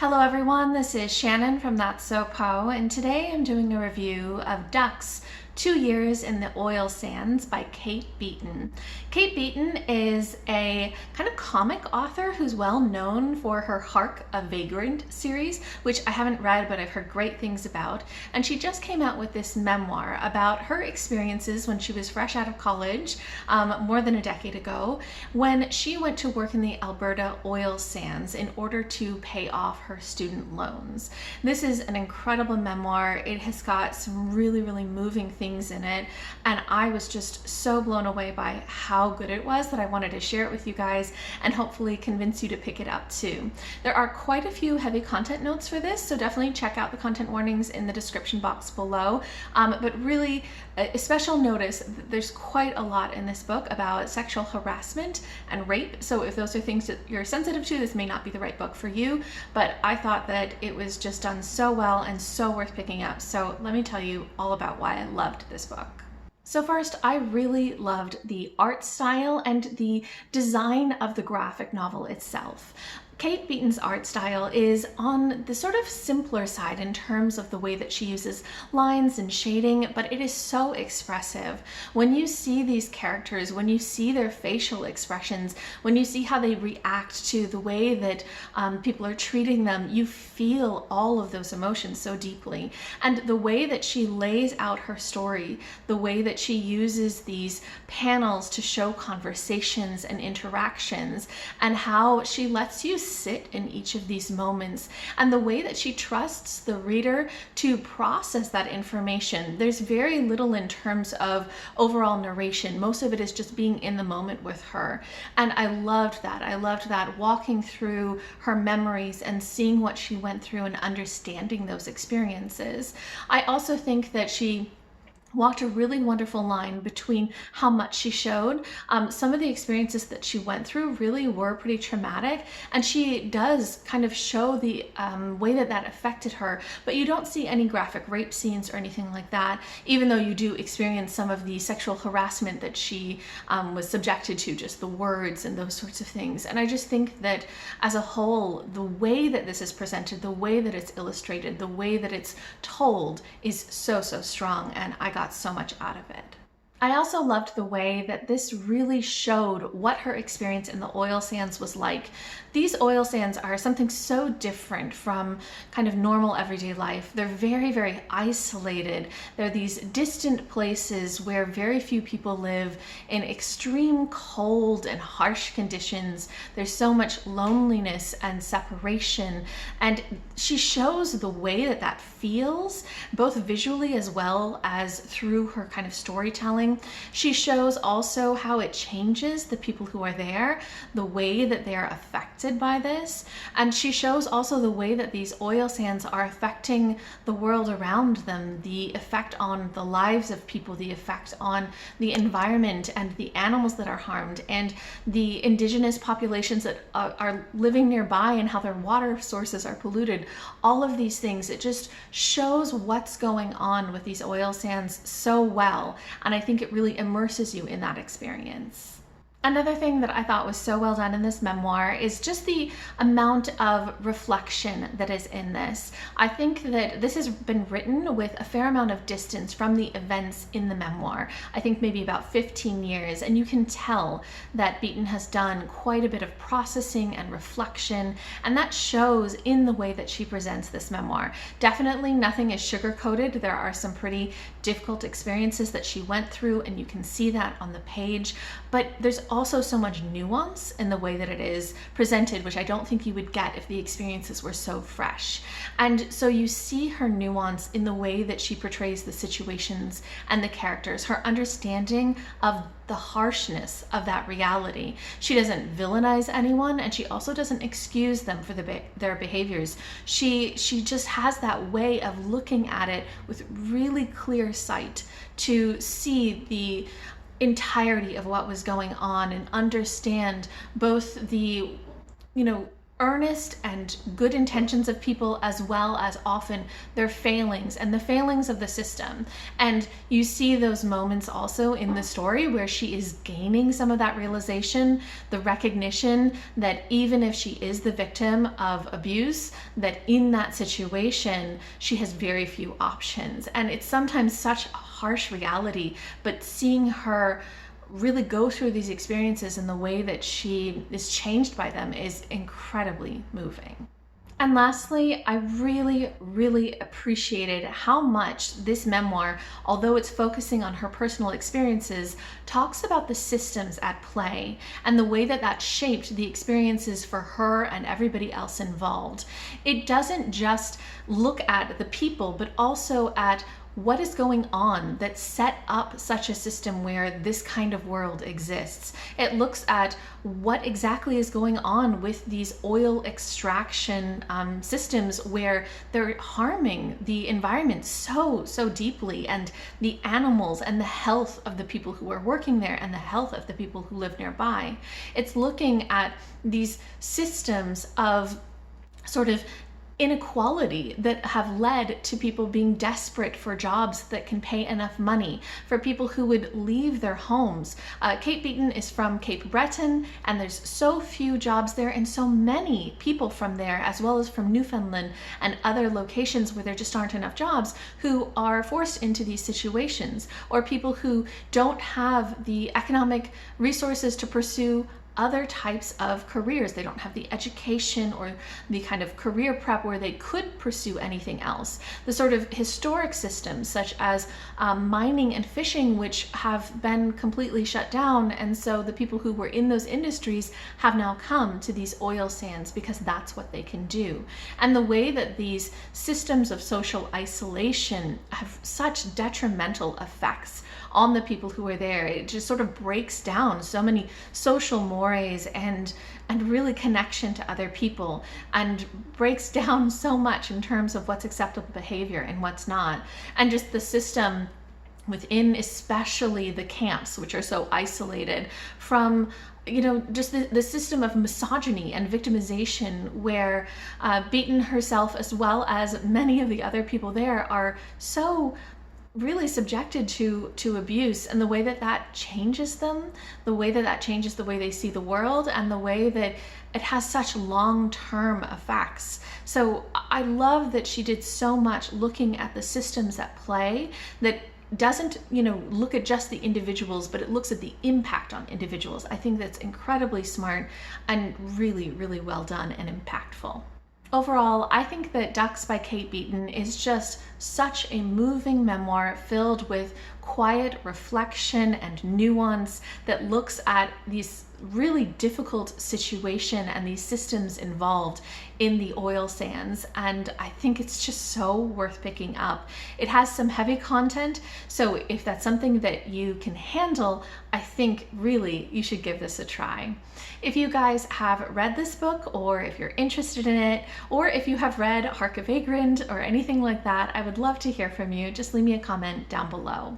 Hello everyone, this is Shannon from That's So Po, and today I'm doing a review of Ducks, 2 Years in the Oil Sands by Kate Beaton. Kate Beaton is a kind of comic author who's well known for her Hark, a Vagrant series, which I haven't read but I've heard great things about. And she just came out with this memoir about her experiences when she was fresh out of college, more than a decade ago, when she went to work in the Alberta oil sands in order to pay off her student loans. This is an incredible memoir. It has got some really moving things in it, and I was just so blown away by how good it was that I wanted to share it with you guys and hopefully convince you to pick it up too. There are quite a few heavy content notes for this, so definitely check out the content warnings in the description box below, but really a special notice that there's quite a lot in this book about sexual harassment and rape. So if those are things that you're sensitive to, this may not be the right book for you, but I thought that it was just done so well and so worth picking up. So let me tell you all about why I loved this book. So first, I really loved the art style and the design of the graphic novel itself. Kate Beaton's art style is on the sort of simpler side in terms of the way that she uses lines and shading, but it is so expressive. When you see these characters, when you see their facial expressions, when you see how they react to the way that people are treating them, you feel all of those emotions so deeply. And the way that she lays out her story, the way that she uses these panels to show conversations and interactions, and how she lets you sit in each of these moments, and the way that she trusts the reader to process that information. There's very little in terms of overall narration. Most of it is just being in the moment with her. And I loved that. I loved that, walking through her memories and seeing what she went through and understanding those experiences. I also think that she walked a really wonderful line between how much she showed. Some of the experiences that she went through really were pretty traumatic, and she does kind of show the way that that affected her, but you don't see any graphic rape scenes or anything like that, even though you do experience some of the sexual harassment that she was subjected to, just the words and those sorts of things. And I just think that as a whole, the way that this is presented, the way that it's illustrated, the way that it's told is so strong, and I got so much out of it. I also loved the way that this really showed what her experience in the oil sands was like. These oil sands are something so different from kind of normal everyday life. They're very isolated. They're these distant places where very few people live in extreme cold and harsh conditions. There's so much loneliness and separation, and she shows the way that that feels, both visually as well as through her kind of storytelling. She shows also how it changes the people who are there, the way that they are affected by this, and she shows also the way that these oil sands are affecting the world around them, the effect on the lives of people, the effect on the environment and the animals that are harmed, and the indigenous populations that are living nearby and how their water sources are polluted. All of these things, it just shows what's going on with these oil sands so well, and I think it really immerses you in that experience. Another thing that I thought was so well done in this memoir is just the amount of reflection that is in this. I think that this has been written with a fair amount of distance from the events in the memoir. I think maybe about 15 years, and you can tell that Beaton has done quite a bit of processing and reflection, and that shows in the way that she presents this memoir. Definitely nothing is sugar-coated. There are some pretty difficult experiences that she went through, and you can see that on the page, but there's also so much nuance in the way that it is presented, which I don't think you would get if the experiences were so fresh. And so you see her nuance in the way that she portrays the situations and the characters, her understanding of the harshness of that reality. She doesn't villainize anyone, and she also doesn't excuse them for their behaviors. She just has that way of looking at it with really clear sight to see the entirety of what was going on and understand both the, earnest and good intentions of people, as well as often their failings and the failings of the system. And you see those moments also in the story where she is gaining some of that realization, the recognition that even if she is the victim of abuse, that in that situation she has very few options. And it's sometimes such a harsh reality, but seeing her really go through these experiences and the way that she is changed by them is incredibly moving. And lastly, I really appreciated how much this memoir, although it's focusing on her personal experiences, talks about the systems at play and the way that that shaped the experiences for her and everybody else involved. It doesn't just look at the people, but also at what is going on that set up such a system where this kind of world exists. It looks at what exactly is going on with these oil extraction systems where they're harming the environment so deeply, and the animals and the health of the people who are working there and the health of the people who live nearby. It's looking at these systems of sort of inequality that have led to people being desperate for jobs that can pay enough money, for people who would leave their homes. Kate Beaton is from Cape Breton, and there's so few jobs there, and so many people from there, as well as from Newfoundland and other locations where there just aren't enough jobs, who are forced into these situations, or people who don't have the economic resources to pursue other types of careers. They don't have the education or the kind of career prep where they could pursue anything else. The sort of historic systems such as mining and fishing, which have been completely shut down, and so the people who were in those industries have now come to these oil sands because that's what they can do. And the way that these systems of social isolation have such detrimental effects on the people who are there. It just sort of breaks down so many social mores and really connection to other people, and breaks down so much in terms of what's acceptable behavior and what's not. And just the system within, especially the camps, which are so isolated from, you know, just the system of misogyny and victimization, where Beaton herself, as well as many of the other people there, are so really subjected to abuse, and the way that that changes them, the way that that changes the way they see the world, and the way that it has such long-term effects. So I love that she did so much looking at the systems at play that doesn't, you know, look at just the individuals, but it looks at the impact on individuals. I think that's incredibly smart and really well done and impactful. Overall, I think that Ducks by Kate Beaton is just such a moving memoir filled with quiet reflection and nuance that looks at these really difficult situation and these systems involved in the oil sands, and I think it's just so worth picking up. It has some heavy content, so if that's something that you can handle, I think really you should give this a try. If you guys have read this book, or if you're interested in it, or if you have read Hark, Vagrant or anything like that, I would love to hear from you. Just leave me a comment down below.